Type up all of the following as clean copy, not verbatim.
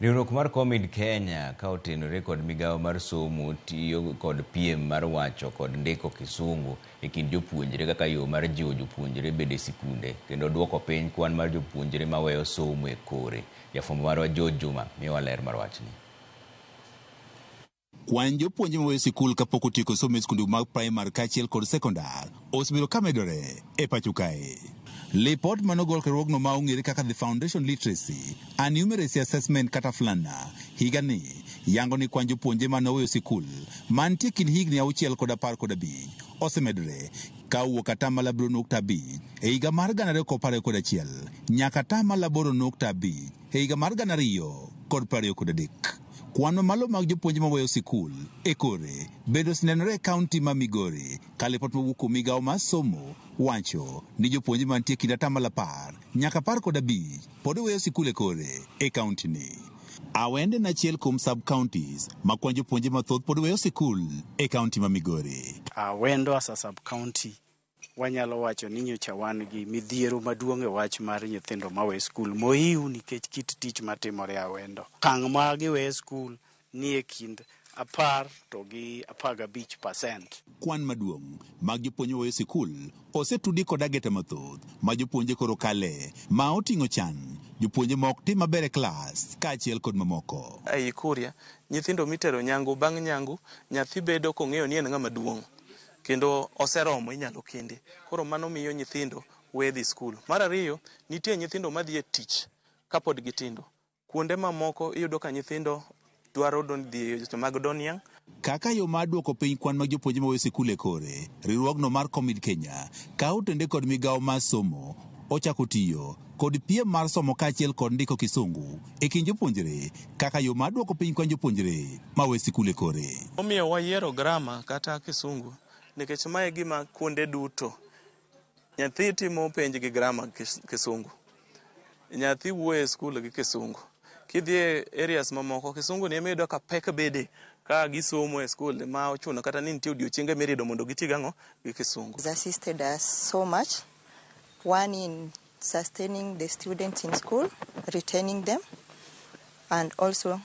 Riwruok mar Comid Kenya ka otenore kod migawo mar somo tiyo kod piem mar wacho kod ndiko kisungu e kind jopuonjre kaka yo mar jiwo jopuonjre bedo e sikunde kendo duoko piny kwan mar jopuonjre maweyo somo e kore. Jafwambo marwa George Juma miyowa ler mar wachni. Kwan jopuonjre maweyo sikul kapok otieko somo e skunde mag primar kaachiel kod sekondar osebedo ka medore e pacho kae. Lipot manogol riwruogno ma ong'ere kaka The Foundation Literacy and Numeracy Assessment kata FLANA higani yango ni kwan jopuonjre manoweyo sikul mantie kind higni 6 kod 15 osemedore ka owuok atamalo 7.5 e higa mar 2021 nyaka atamalo 8.5 e higa mar 2023. Kwan malo mag jopuonjre maweyo sikul e kore bedo sinenore e kaunti ma Migori ka lipot mowuok kuom migawo mar somo wacho ni jopuonjre mantie kind atamalo 10 nyaka 15 pod weyo sikul e kore e kaunti ni. Awende en achiel kuom sub-counties ma kwan jopuonjre mathoth pod weyo sikul e kaunti ma Migori. Awendo asa sub-county wanyalo wacho ni nyocha wan gi midhiero maduong' e wach mar nyithindo maweyo skul mohiu nikech kit tich matimore Awendo. Kang' ma giweyo skul ni e kind 10 to gi 15%. Kwan maduong' mag jopuonjre maweyo sikul osetudi kod ageta mathoth ma jopuonjre koro kale ma oting'o chan jopuonjre ma ok tim maber e klas kaachiel kod mamoko. Ei Kuria nyithindo mitero nyangu bang' nyangu nyathi bedo kong'eyo ni en ng'ama duong' kendo oseromo inyalo kende. Koro mano miyo nyithindo we dhi skul. Mar ariyo, nitie nyithindo madhi e tich kapod gitindo. Kuonde mamoko iyudo ka nyithindo dwaro dhi mag doniang'. Kaka yo mar duoko piny kwan mag jopuonjre maweyo sikul e kore, riwruogno mar Comid Kenya ka otende kod migawo mar somo ochako tiyo kod piem mar somo kaachiel kod ndiko kisungu e kind jopuonjre kaka yo mar duoko piny kwan jopuonjre maweyo sikul e kore. Omiyo wayiero grama kata kisungu nikech mae gima kuonde duto nyathi timo penj gi grama kisungu, nyathi wuoyo e skul gi kisungu. Kidhi e areas mamoko kisungu ni iyudo ka pek bede ka gisomo e skul ma ochuno kata ni nitie odiochienge mirido mondo giti gang'o gi kisungu. It assisted us so much, one in sustaining the students in school, retaining them, and also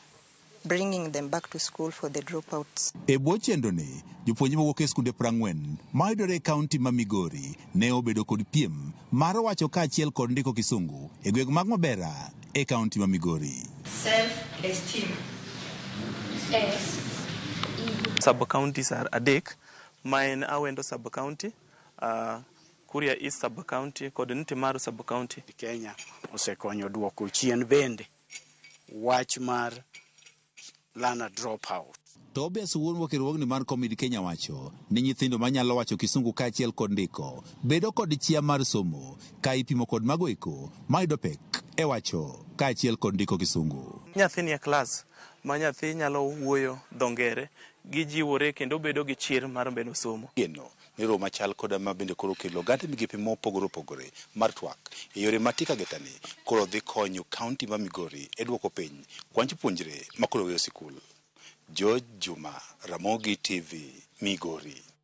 bringing them back to school for the dropouts. E bwo chenro ni jopuonjre mawuok e skunde 40 mayudore e kaunti ma Migori ne obedo kod piem mar wacho kaachiel kod ndiko kisungu e gweng' mag Mabera e kaunti ma Migori. Self-esteem. Sub-counties are adek, ma en Awendo sub-county, Kuria East sub-county kod Ntimaru sub-county. Kenya osekonyo duoko chien bende wach mar learner dropout. Tobias wuon riwruogni mar Comid Kenya wacho ni nyithindo manyalo wacho kisungu kaachiel kod ndiko bedo kod chia mar somo ka ipimo kod mago eko mayudo pek e wacho kaachiel kod ndiko kisungu. Nyathi ni e klas ma nyathi nyalo wuoyo dho ngere gijiwore kendo bedo gi chir mar bedo somo. Geno ni romo machal koda ma bende koro kelo gante migepe mopogore opogore mar twak e yore matika getani koro dhi konyo kaunti ma Migori e duoko piny kwan jopuonjre ma koro weyo sikul. George Juma, Ramogi TV, Migori.